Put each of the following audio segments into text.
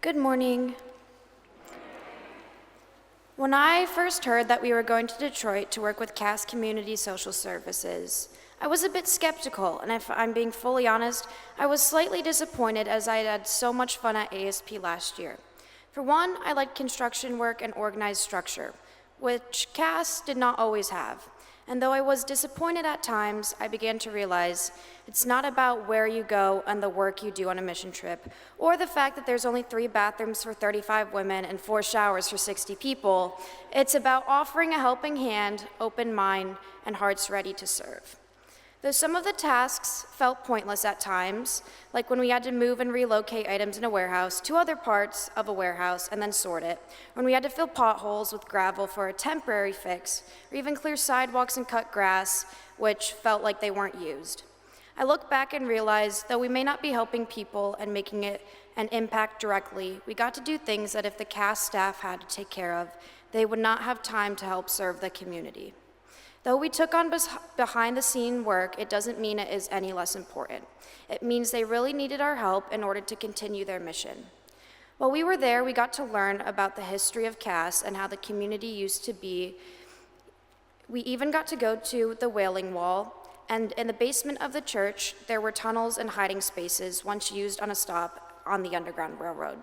Good morning. When I first heard that we were going to Detroit to work with Cass Community Social Services, I was a bit skeptical, and if I'm being fully honest, I was slightly disappointed as I had so much fun at ASP last year. For one, I liked construction work and organized structure, which Cass did not always have. And though I was disappointed at times, I began to realize it's not about where you go and the work you do on a mission trip, or the fact that there's only 3 bathrooms for 35 women and 4 showers for 60 people. It's about offering a helping hand, open mind, and hearts ready to serve. Though some of the tasks felt pointless at times, like when we had to move and relocate items in a warehouse to other parts of a warehouse and then sort it, when we had to fill potholes with gravel for a temporary fix, or even clear sidewalks and cut grass, which felt like they weren't used. I look back and realize, though we may not be helping people and making it an impact directly, we got to do things that if the Cass staff had to take care of, they would not have time to help serve the community. Though we took on behind-the-scene work, it doesn't mean it is any less important. It means they really needed our help in order to continue their mission. While we were there, we got to learn about the history of Cass and how the community used to be. We even got to go to the Wailing Wall, and in the basement of the church, there were tunnels and hiding spaces once used on a stop on the Underground Railroad.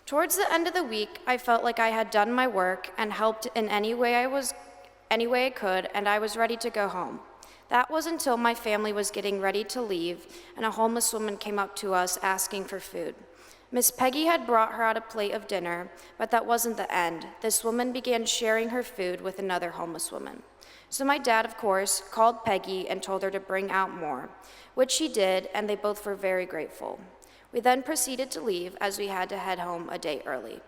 Towards the end of the week, I felt like I had done my work and helped in any way I could, and I was ready to go home. That was until my family was getting ready to leave, and a homeless woman came up to us asking for food. Miss Peggy had brought her out a plate of dinner, but that wasn't the end. This woman began sharing her food with another homeless woman. So my dad, of course, called Peggy and told her to bring out more, which she did, and they both were very grateful. We then proceeded to leave as we had to head home a day early.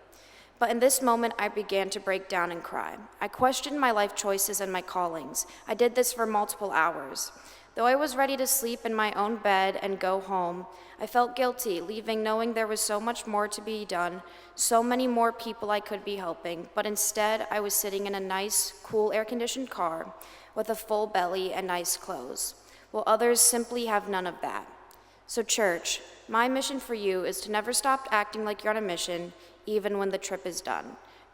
But in this moment, I began to break down and cry. I questioned my life choices and my callings. I did this for multiple hours. Though I was ready to sleep in my own bed and go home, I felt guilty, leaving knowing there was so much more to be done, so many more people I could be helping, but instead I was sitting in a nice, cool, air-conditioned car with a full belly and nice clothes, while others simply have none of that. So church, my mission for you is to never stop acting like you're on a mission, even when the trip is done.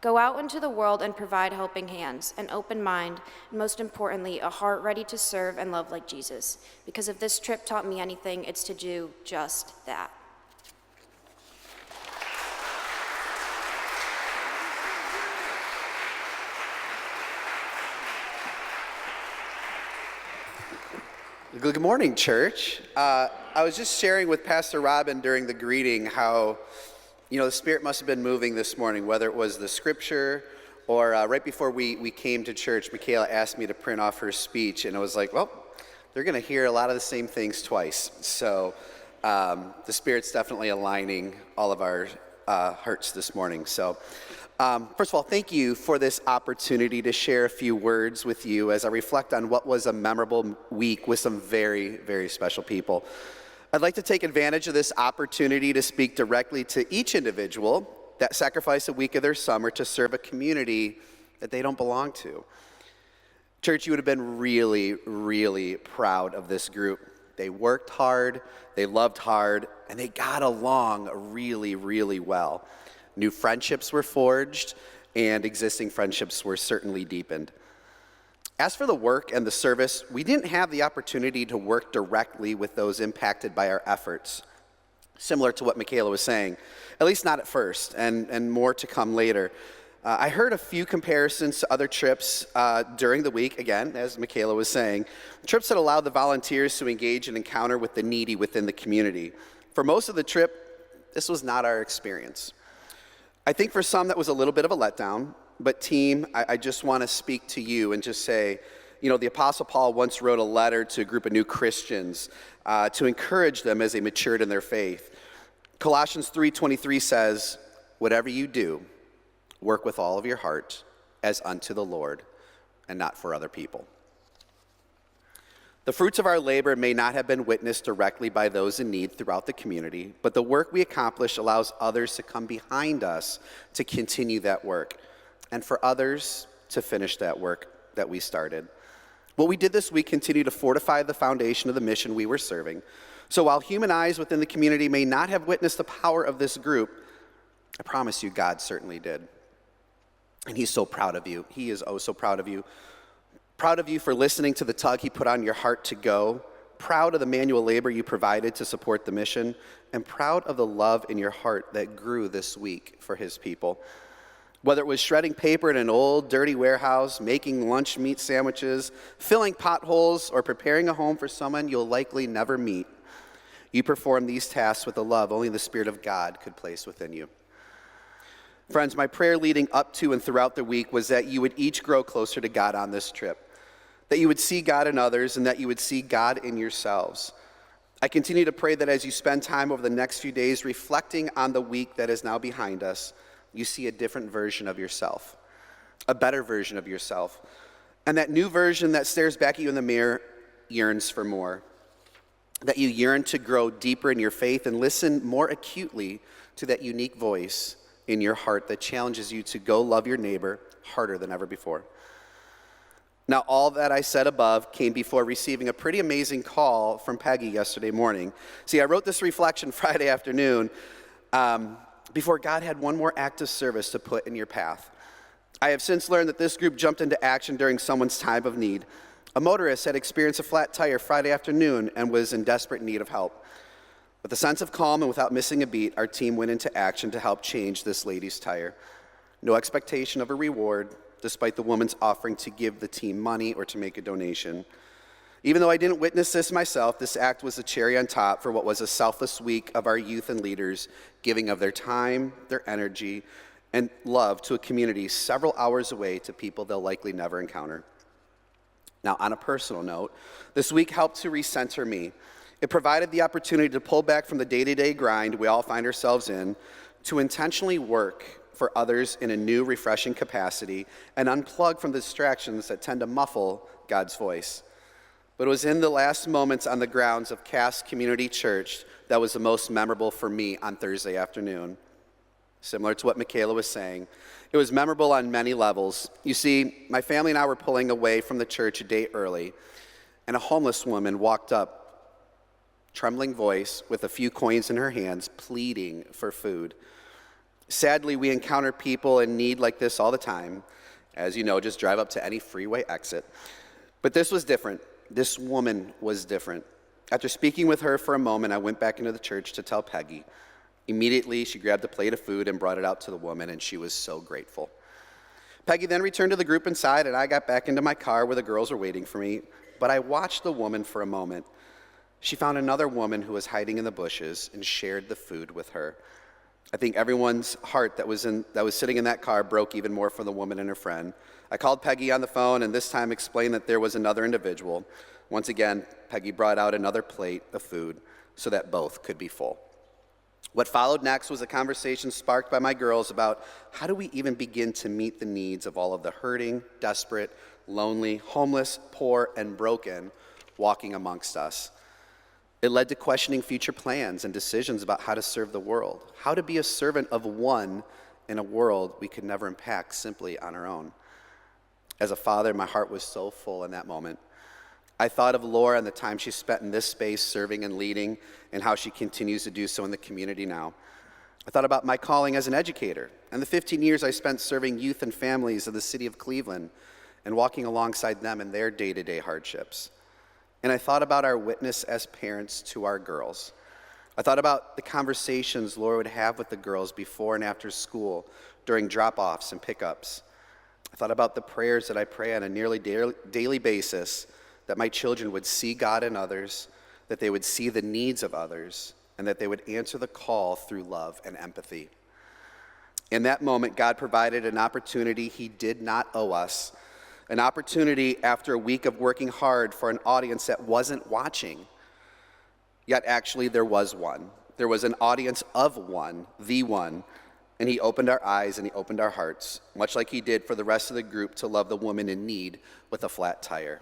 Go out into the world and provide helping hands, an open mind, and most importantly, a heart ready to serve and love like Jesus. Because if this trip taught me anything, it's to do just that. Good morning, church. I was just sharing with Pastor Robin during the greeting how, the Spirit must have been moving this morning, whether it was the scripture or right before we came to church, Michaela asked me to print off her speech, and I was like, well, they're going to hear a lot of the same things twice. So the Spirit's definitely aligning all of our hearts this morning. So first of all, thank you for this opportunity to share a few words with you as I reflect on what was a memorable week with some very, very special people. I'd like to take advantage of this opportunity to speak directly to each individual that sacrificed a week of their summer to serve a community that they don't belong to. Church, you would have been really, really proud of this group. They worked hard, they loved hard, and they got along really, really well. New friendships were forged, and existing friendships were certainly deepened. As for the work and the service, we didn't have the opportunity to work directly with those impacted by our efforts, similar to what Michaela was saying, at least not at first, and more to come later. I heard a few comparisons to other trips during the week, again, as Michaela was saying, trips that allowed the volunteers to engage and encounter with the needy within the community. For most of the trip, this was not our experience. I think for some that was a little bit of a letdown, but team, I just want to speak to you and just say, the Apostle Paul once wrote a letter to a group of new Christians to encourage them as they matured in their faith. Colossians 3:23 says, whatever you do, work with all of your heart as unto the Lord and not for other people. The fruits of our labor may not have been witnessed directly by those in need throughout the community, but the work we accomplish allows others to come behind us to continue that work, and for others to finish that work that we started. What we did this week continued to fortify the foundation of the mission we were serving. So while human eyes within the community may not have witnessed the power of this group, I promise you God certainly did. And he's so proud of you. He is oh so proud of you. Proud of you for listening to the tug he put on your heart to go. Proud of the manual labor you provided to support the mission. And proud of the love in your heart that grew this week for his people. Whether it was shredding paper in an old, dirty warehouse, making lunch meat sandwiches, filling potholes, or preparing a home for someone you'll likely never meet, you performed these tasks with the love only the Spirit of God could place within you. Friends, my prayer leading up to and throughout the week was that you would each grow closer to God on this trip, that you would see God in others, and that you would see God in yourselves. I continue to pray that as you spend time over the next few days reflecting on the week that is now behind us, you see a different version of yourself, a better version of yourself. And that new version that stares back at you in the mirror yearns for more. That you yearn to grow deeper in your faith and listen more acutely to that unique voice in your heart that challenges you to go love your neighbor harder than ever before. Now, all that I said above came before receiving a pretty amazing call from Peggy yesterday morning. See, I wrote this reflection Friday afternoon before God had one more act of service to put in your path. I have since learned that this group jumped into action during someone's time of need. A motorist had experienced a flat tire Friday afternoon and was in desperate need of help. With a sense of calm and without missing a beat, our team went into action to help change this lady's tire. No expectation of a reward, despite the woman's offering to give the team money or to make a donation. Even though I didn't witness this myself, this act was a cherry on top for what was a selfless week of our youth and leaders giving of their time, their energy, and love to a community several hours away to people they'll likely never encounter. Now, on a personal note, this week helped to recenter me. It provided the opportunity to pull back from the day-to-day grind we all find ourselves in, to intentionally work for others in a new, refreshing capacity, and unplug from the distractions that tend to muffle God's voice. But it was in the last moments on the grounds of Cass Community Church that was the most memorable for me on Thursday afternoon. Similar to what Michaela was saying, it was memorable on many levels. You see, my family and I were pulling away from the church a day early, and a homeless woman walked up, trembling voice with a few coins in her hands, pleading for food. Sadly, we encounter people in need like this all the time. As you know, just drive up to any freeway exit. But this was different. This woman was different. After speaking with her for a moment, I went back into the church to tell Peggy. Immediately, she grabbed a plate of food and brought it out to the woman, and she was so grateful. Peggy then returned to the group inside, and I got back into my car where the girls were waiting for me. But I watched the woman for a moment. She found another woman who was hiding in the bushes and shared the food with her. I think everyone's heart that was sitting in that car broke even more for the woman and her friend. I called Peggy on the phone and this time explained that there was another individual. Once again, Peggy brought out another plate of food so that both could be full. What followed next was a conversation sparked by my girls about how do we even begin to meet the needs of all of the hurting, desperate, lonely, homeless, poor, and broken walking amongst us. It led to questioning future plans and decisions about how to serve the world, how to be a servant of one in a world we could never impact simply on our own. As a father, my heart was so full in that moment. I thought of Laura and the time she spent in this space serving and leading and how she continues to do so in the community now. I thought about my calling as an educator and the 15 years I spent serving youth and families of the city of Cleveland and walking alongside them in their day-to-day hardships. And I thought about our witness as parents to our girls. I thought about the conversations Laura would have with the girls before and after school, during drop-offs and pickups. I thought about the prayers that I pray on a nearly daily basis, that my children would see God in others, that they would see the needs of others, and that they would answer the call through love and empathy. In that moment, God provided an opportunity He did not owe us, an opportunity after a week of working hard for an audience that wasn't watching. Yet actually there was one. There was an audience of one, the one, and He opened our eyes and He opened our hearts, much like He did for the rest of the group to love the woman in need with a flat tire.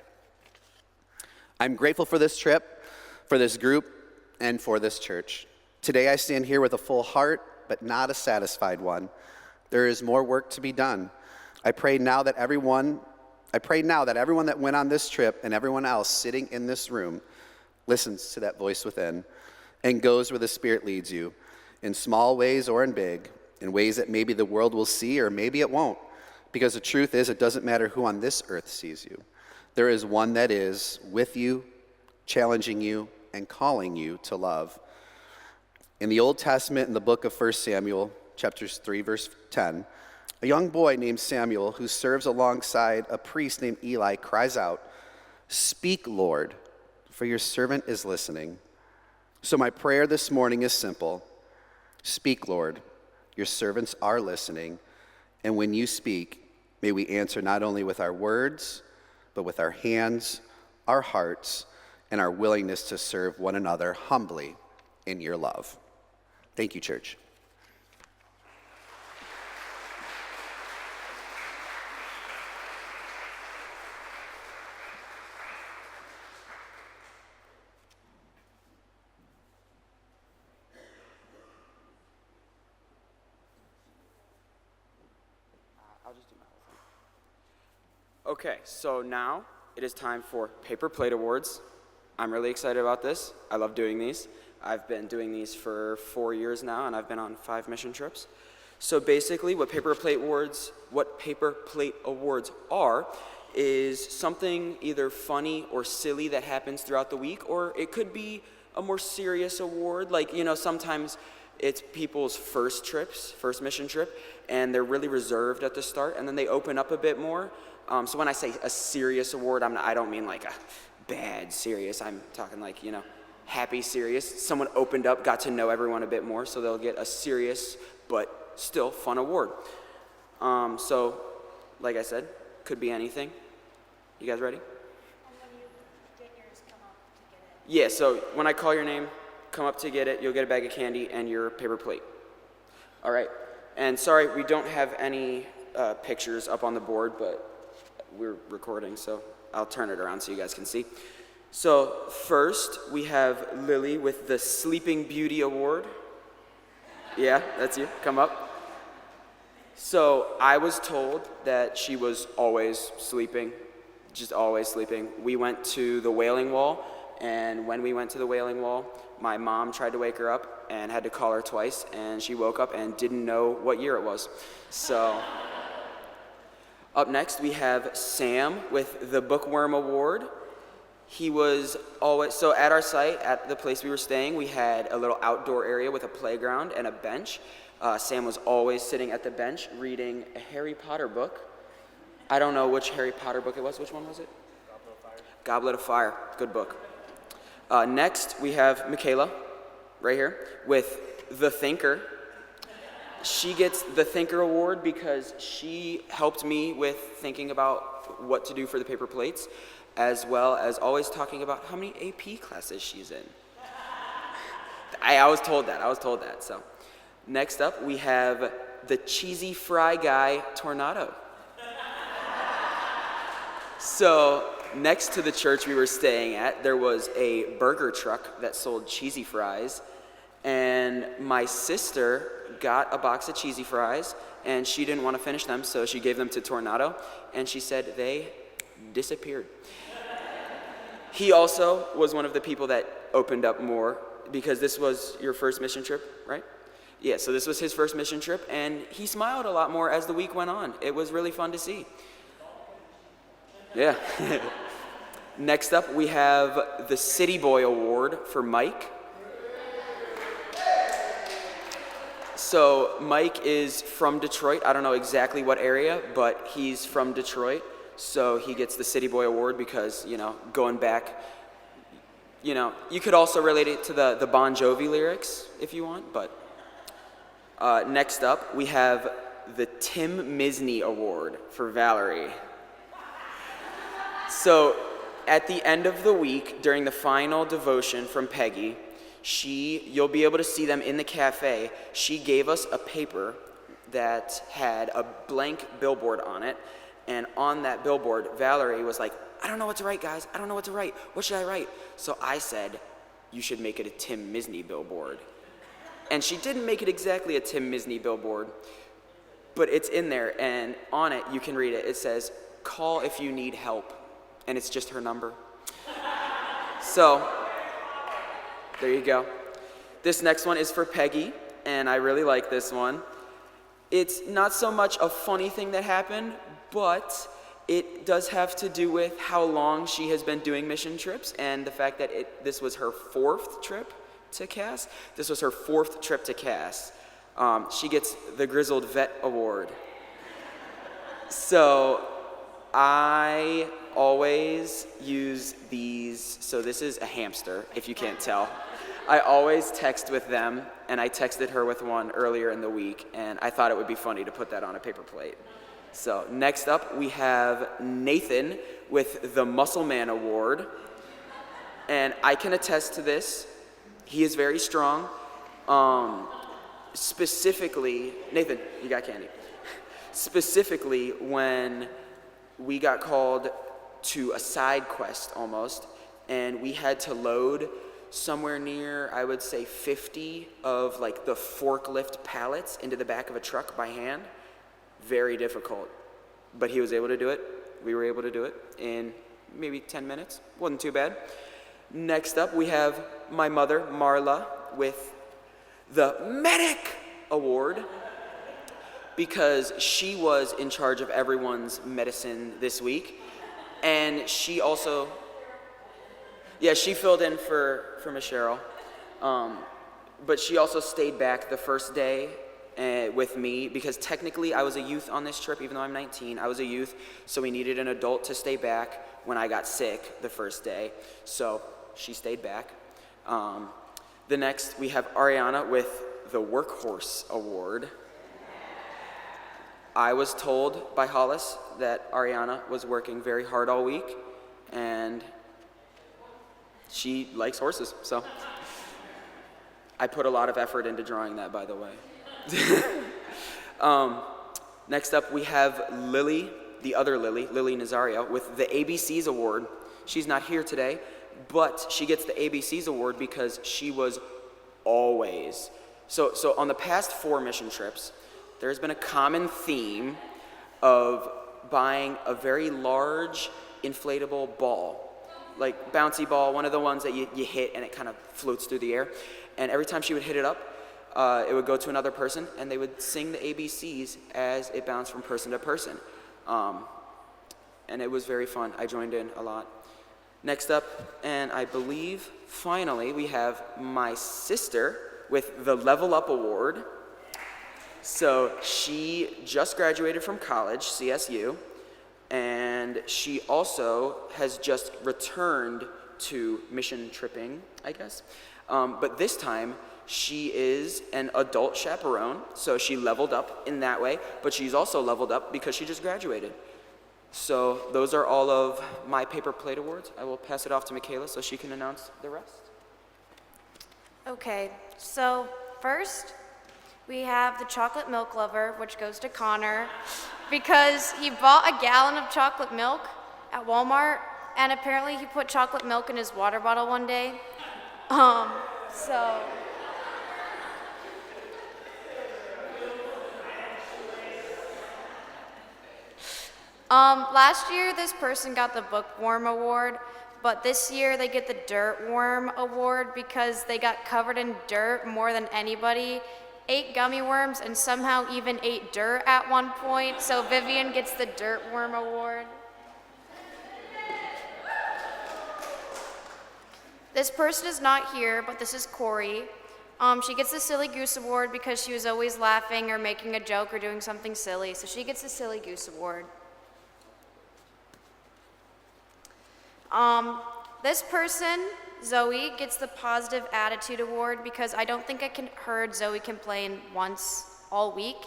I'm grateful for this trip, for this group, and for this church. Today I stand here with a full heart, but not a satisfied one. There is more work to be done. I pray now that everyone that went on this trip and everyone else sitting in this room listens to that voice within, and goes where the Spirit leads you, in small ways or in big, in ways that maybe the world will see or maybe it won't. Because the truth is, it doesn't matter who on this earth sees you. There is one that is with you, challenging you, and calling you to love. In the Old Testament, in the book of 1 Samuel, chapters 3, verse 10, a young boy named Samuel, who serves alongside a priest named Eli, cries out, "Speak, Lord, for your servant is listening." So my prayer this morning is simple. Speak, Lord, your servants are listening. And when you speak, may we answer not only with our words, but with our hands, our hearts, and our willingness to serve one another humbly in your love. Thank you, church. I'll just do my whole thing. Okay, so now it is time for Paper Plate Awards. I'm really excited about this. I love doing these. I've been doing these for 4 years now, and I've been on 5 mission trips. So basically, what Paper Plate Awards are is something either funny or silly that happens throughout the week, or it could be a more serious award. Like, sometimes it's people's first mission trip, and they're really reserved at the start, and then they open up a bit more. So when I say a serious award, I don't mean like a bad serious. I'm talking like, happy serious. Someone opened up, got to know everyone a bit more, so they'll get a serious but still fun award. So, like I said, could be anything. You guys ready? And when you get yours, come up to get it. Yeah, so when I call your name, come up to get it. You'll get a bag of candy and your paper plate. All right. And sorry, we don't have any pictures up on the board, but we're recording, so I'll turn it around so you guys can see. So first, we have Lily with the Sleeping Beauty Award. Yeah, that's you. Come up. So I was told that she was always sleeping, just always sleeping. We went to the Wailing Wall, and when we went to the Wailing Wall, my mom tried to wake her up and had to call her twice, and she woke up and didn't know what year it was. So up next, we have Sam with the Bookworm Award. He was always, so at our site, at the place we were staying, we had a little outdoor area with a playground and a bench. Sam was always sitting at the bench reading a Harry Potter book. I don't know which Harry Potter book it was. Which one was it? Goblet of Fire. Goblet of Fire. Good book. Next, we have Michaela, right here, with The Thinker. She gets the Thinker Award because she helped me with thinking about what to do for the paper plates, as well as always talking about how many AP classes she's in. I was told that. So next up, we have the Cheesy Fry Guy Tornado. So next to the church we were staying at, there was a burger truck that sold cheesy fries, and my sister got a box of cheesy fries, and she didn't want to finish them, so she gave them to Tornado, and she said they disappeared. He also was one of the people that opened up more, because this was your first mission trip, right? Yeah, so this was his first mission trip, and he smiled a lot more as the week went on. It was really fun to see. Yeah. Next up, we have the City Boy Award for Mike. So Mike is from Detroit. I don't know exactly what area, but he's from Detroit. So he gets the City Boy Award because, going back, you could also relate it to the Bon Jovi lyrics if you want. But next up, we have the Tim Misney Award for Valerie. So at the end of the week, during the final devotion from Peggy, you'll be able to see them in the cafe. She gave us a paper that had a blank billboard on it. And on that billboard, Valerie was like, I don't know what to write, guys. I don't know what to write. What should I write? So I said, you should make it a Tim Misney billboard. And she didn't make it exactly a Tim Misney billboard, but it's in there. And on it, you can read it. It says, call if you need help. And it's just her number. So There you go. This next one is for Peggy, and I really like this one. It's not so much a funny thing that happened, but it does have to do with how long she has been doing mission trips and the fact that this was her 4th trip to Cass. This was her 4th trip to Cass. She gets the Grizzled Vet Award. So I always use these. So this is a hamster, if you can't tell. I always text with them, and I texted her with one earlier in the week, and I thought it would be funny to put that on a paper plate. So next up, we have Nathan with the Muscle Man Award. And I can attest to this. He is very strong. Specifically, Nathan, you got candy. Specifically, when we got called to a side quest almost, and we had to load somewhere near, I would say 50 of like the forklift pallets into the back of a truck by hand. Very difficult, but he was able to do it. We were able to do it in maybe 10 minutes. Wasn't too bad. Next up, we have my mother, Marla, with the Medic Award because she was in charge of everyone's medicine this week. And she also, she filled in for Miss Cheryl. But she also stayed back the first day with me because technically I was a youth on this trip, even though I'm 19. I was a youth, so we needed an adult to stay back when I got sick the first day. So she stayed back. The next, we have Ariana with the Workhorse Award. I was told by Hollis that Ariana was working very hard all week, and she likes horses, so I put a lot of effort into drawing that, by the way. Next up, we have Lily, the other Lily, Lily Nazario, with the ABCs Award. She's not here today, but she gets the ABCs Award because she was always. So on the past 4 mission trips, there's been a common theme of buying a very large inflatable ball, like bouncy ball, one of the ones that you hit and it kind of floats through the air. And every time she would hit it up, it would go to another person and they would sing the ABCs as it bounced from person to person. And it was very fun. I joined in a lot. Next up, and I believe finally, we have my sister with the Level Up Award. So she just graduated from college, CSU, and she also has just returned to mission tripping, I guess. But this time, she is an adult chaperone, so she leveled up in that way, but she's also leveled up because she just graduated. So those are all of my paper plate awards. I will pass it off to Michaela so she can announce the rest. Okay, so first we have the chocolate milk lover, which goes to Connor because he bought a gallon of chocolate milk at Walmart, and apparently he put chocolate milk in his water bottle one day. Last year, this person got the Bookworm Award, but this year they get the Dirtworm Award because they got covered in dirt more than anybody, ate gummy worms, and somehow even ate dirt at one point, so Vivian gets the Dirtworm Award. This person is not here, but this is Corey. She gets the Silly Goose Award because she was always laughing or making a joke or doing something silly, so she gets the Silly Goose Award. This person, Zoe, gets the Positive Attitude Award because I don't think I heard Zoe complain once all week.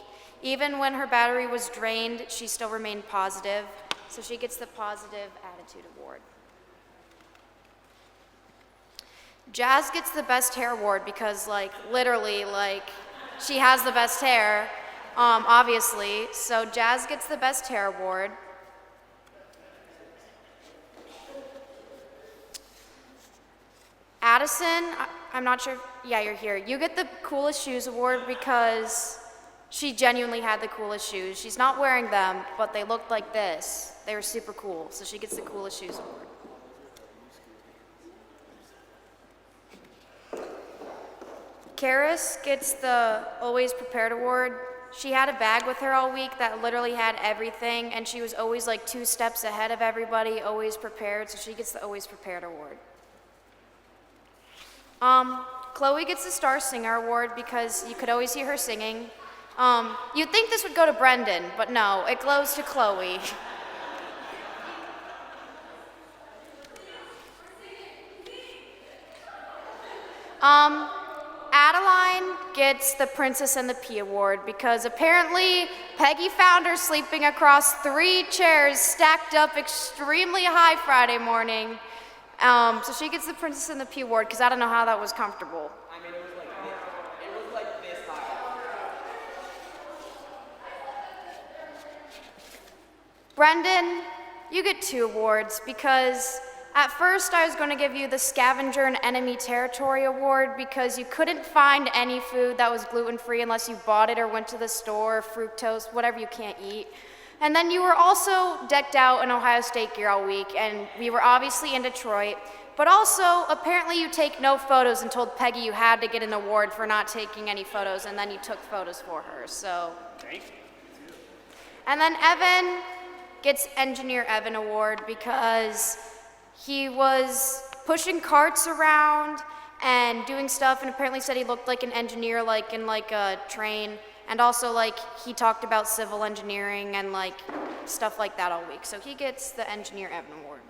Even when her battery was drained, she still remained positive, so she gets the Positive Attitude Award. Jazz gets the Best Hair Award because, literally, she has the best hair, obviously, so Jazz gets the Best Hair Award. Addison, I'm not sure, yeah, you're here. You get the Coolest Shoes Award because she genuinely had the coolest shoes. She's not wearing them, but they looked like this. They were super cool, so she gets the Coolest Shoes Award. Karis gets the Always Prepared Award. She had a bag with her all week that literally had everything, and she was always like 2 steps ahead of everybody, always prepared, so she gets the Always Prepared Award. Chloe gets the Star Singer Award because you could always hear her singing. You'd think this would go to Brendan, but no, it goes to Chloe. Adeline gets the Princess and the Pea Award because apparently Peggy found her sleeping across 3 chairs stacked up extremely high Friday morning. So she gets the Princess and the Pea Award because I don't know how that was comfortable. I mean, it was like this high. Brendan, you get 2 awards because at first I was going to give you the Scavenger and Enemy Territory Award because you couldn't find any food that was gluten-free unless you bought it or went to the store, fructose, whatever you can't eat. And then you were also decked out in Ohio State gear all week, and we were obviously in Detroit. But also, apparently you take no photos and told Peggy you had to get an award for not taking any photos, and then you took photos for her, so. Thank you. And then Evan gets Engineer Evan Award because he was pushing carts around and doing stuff, and apparently said he looked like an engineer, like in like a train. And also, like, he talked about civil engineering and, like, stuff like that all week. So he gets the Engineer Evan Award.